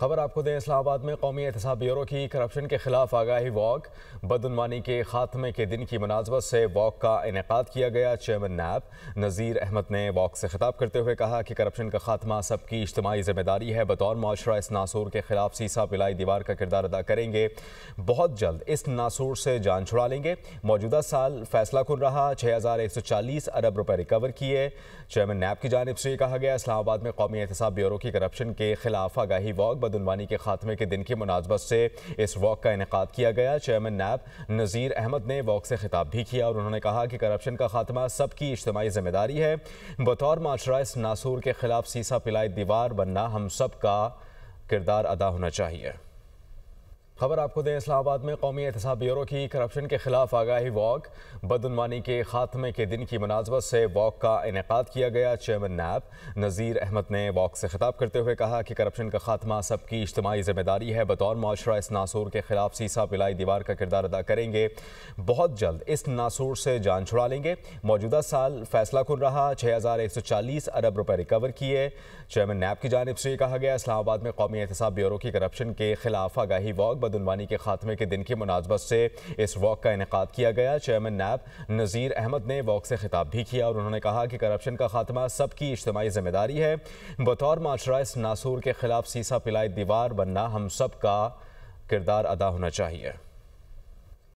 खबर आपको दें, इस्लामाबाद में कौमी एहतसाब ब्यूरो की करप्शन के खिलाफ आगाही वॉक बदउनवानी के खात्मे के दिन की मुनासबत से वॉक का इनेकाद किया गया। चेयरमैन नैब नज़ीर अहमद ने वॉक से खिताब करते हुए कहा कि करप्शन का खात्मा सबकी इज्तिमाई जिम्मेदारी है। बतौर मुआशरा इस नासूर के खिलाफ सीसा पिलाई दीवार का किरदार अदा करेंगे। बहुत जल्द इस नासूर से जान छुड़ा लेंगे। मौजूदा साल फैसला कुन रहा, 6140 अरब रुपए रिकवर किए। चेयरमैन नैब की जानिब से कहा गया, इस्लामाबाद में कौमी एहतसाब ब्यूरो की करप्शन के खिलाफ आगाही वॉक बदउनवानी के खात्मे के दिन की मुनासबत से इस वॉक का इनेकाद किया गया। चेयरमैन नैब नज़ीर अहमद ने वॉक से खिताब भी किया और उन्होंने कहा कि करप्शन का खात्मा सबकी इज्तिमाई जिम्मेदारी है। बतौर माशरा इस नासूर के खिलाफ सीसा पिलाई दीवार बनना हम सब का किरदार अदा होना चाहिए। खबर आपको दें, इस्लामाबाद में कौमी एहतसाब ब्यूरो की करप्शन के खिलाफ आगाही वॉक बदउनवानी के खात्मे के दिन की मुनासबत से वॉक का इनेकाद किया गया। चेयरमैन नैब नज़ीर अहमद ने वॉक से खिताब करते हुए कहा कि करप्शन का खात्मा सबकी इज्तिमाई जिम्मेदारी है। बतौर मुआशरा इस नासूर के खिलाफ सीसा पिलाई दीवार का किरदार अदा करेंगे। बहुत जल्द इस नासूर से जान छुड़ा लेंगे। मौजूदा साल फैसला कुन रहा, 6140 अरब रुपए रिकवर किए। चेयरमैन नैब की जानिब से कहा गया, इस्लामाबाद में कौमी एहतसाब ब्यूरो की करप्शन के खिलाफ आगाही वॉक बदउनवानी के खात्मे के दिन की मुनासबत से इस वॉक का इनेकाद किया गया। चेयरमैन नैब नज़ीर अहमद ने वॉक से खिताब भी किया और उन्होंने कहा कि करप्शन का खात्मा सबकी इज्तिमाई जिम्मेदारी है। बतौर माशरा इस नासूर के खिलाफ सीसा पिलाई दीवार बनना हम सब का किरदार अदा होना चाहिए।